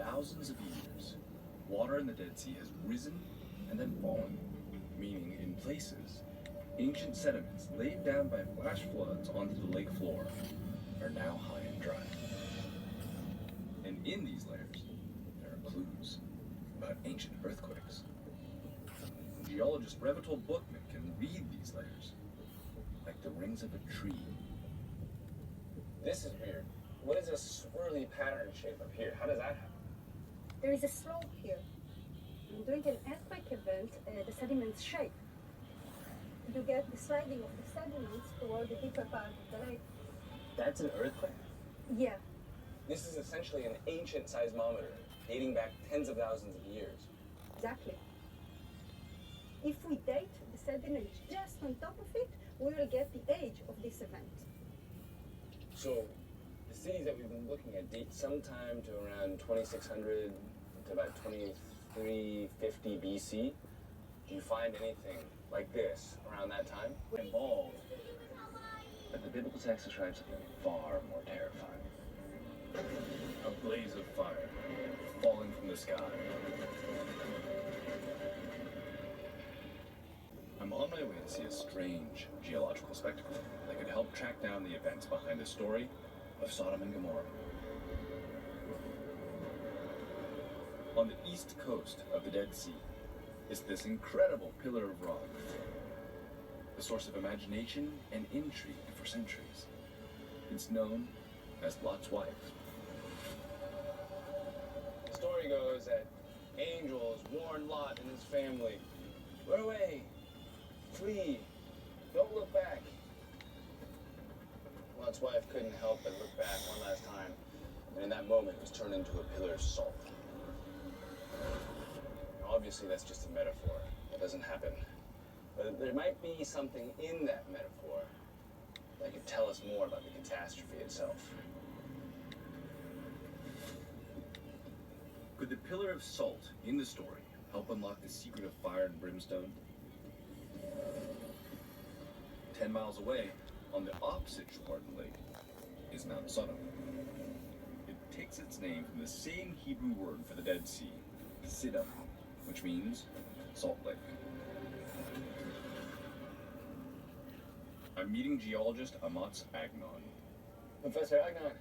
thousands of years, water in the Dead Sea has risen and then fallen, meaning in places, ancient sediments laid down by flash floods onto the lake floor are now high and dry. And in these layers, there are clues about ancient earthquakes. Geologist Revital Bookman can read these layers like the rings of a tree. This is weird. What is this swirly pattern shape up here? How does that happen? There is a slope here. And during an earthquake event, the sediments shake. You get the sliding of the sediments toward the deeper part of the lake. That's an earthquake? Yeah, This is essentially an ancient seismometer dating back tens of thousands of years. exactly. If we date the sediments just on top of it, we will get the age of this event. So, the cities that we've been looking at date sometime to around 2600 to about 2350 BC. Do you find anything like this around that time? Involved, but the biblical text describes something far more terrifying. A blaze of fire falling from the sky. I'm on my way to see a strange geological spectacle that could help track down the events behind the story of Sodom and Gomorrah. On the east coast of the Dead Sea is this incredible pillar of rock, the source of imagination and intrigue for centuries. It's known as Lot's wife. The story goes that angels warned Lot and his family, run away, flee, don't look back. Lot's wife couldn't help but look back one last time, and in that moment was turned into a pillar of salt. Obviously, that's just a metaphor. That doesn't happen. But there might be something in that metaphor that could tell us more about the catastrophe itself. Could the pillar of salt in the story help unlock the secret of fire and brimstone? 10 miles away, on the opposite shore of the lake, is Mount Sodom. It takes its name from the same Hebrew word for the Dead Sea, Siddim, which means salt lake. I'm meeting geologist Amatz Agnon. Professor Agnon.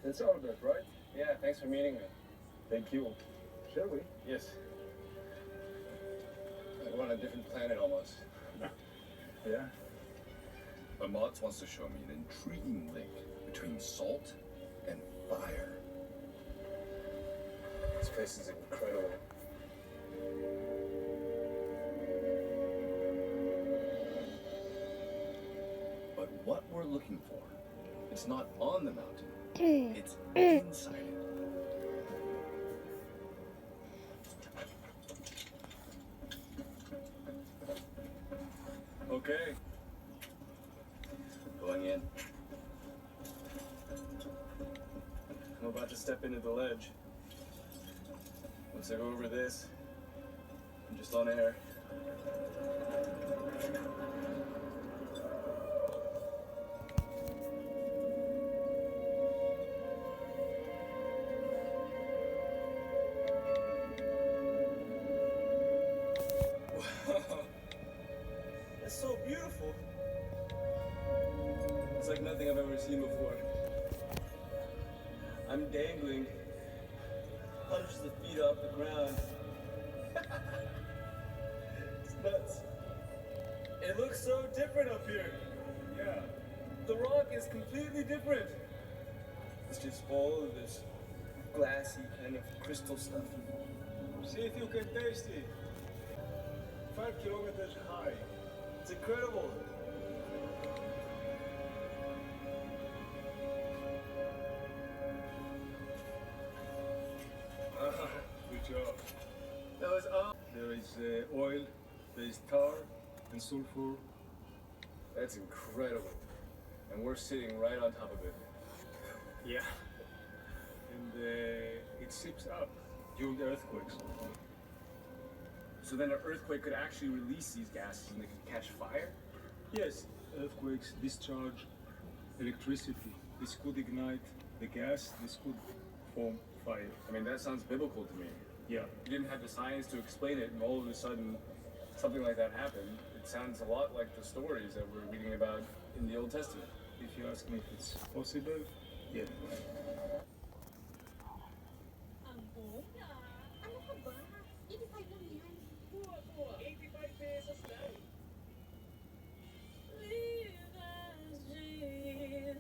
That's Albert, right? Yeah, thanks for meeting me. Thank you. Shall we? Yes. Like we're on a different planet almost. Yeah. Amatz wants to show me an intriguing link between salt and fire. This place is incredible. But what we're looking for, it's not on the mountain, it's inside it. Okay. Going in. I'm about to step into the ledge. Once I go over this, I'm just on air. Wow. That's so beautiful. It's like nothing I've ever seen before. I'm dangling hundreds of feet off the ground. It's nuts. It looks so different up here. Yeah. The rock is completely different. It's just all of this glassy kind of crystal stuff. See if you can taste it. 5 kilometers high. It's incredible. Good job. That was all. There is oil, there is tar and sulfur. That's incredible. And we're sitting right on top of it. Yeah. And it seeps up during earthquakes. So then an earthquake could actually release these gases and they could catch fire? Yes, earthquakes discharge electricity. This could ignite the gas, this could form fire. I mean, that sounds biblical to me. Yeah. You didn't have the science to explain it, and all of a sudden, something like that happened. It sounds a lot like the stories that we're reading about in the Old Testament. If you ask me if it's possible, yeah. Amona, ano ka ba? 85 lang yan. Buwa, buwa. 85 pesos lang. Live as if,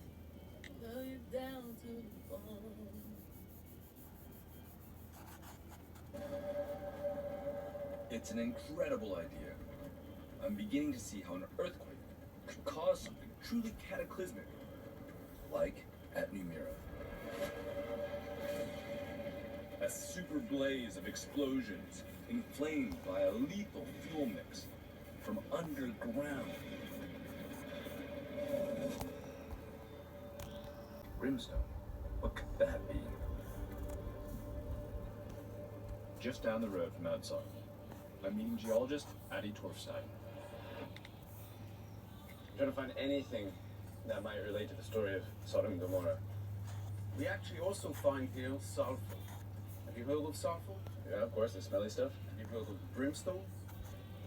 love you down to the bone. It's an incredible idea. I'm beginning to see how an earthquake could cause something truly cataclysmic, like at Numira. A super blaze of explosions inflamed by a lethal fuel mix from underground. Brimstone. What could that be? Just down the road from outside, I'm meeting geologist Adi Torfstein. Trying to find anything that might relate to the story of Sodom and Gomorrah. We actually also find here sulfur. Have you heard of sulfur? Yeah, of course, the smelly stuff. Have you heard of brimstone?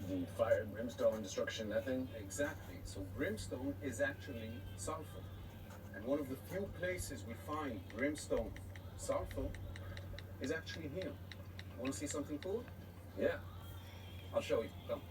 The fire, brimstone, destruction, that thing. Exactly. So brimstone is actually sulfur. And one of the few places we find brimstone sulfur is actually here. Want to see something cool? Yeah. I'll show you. Come.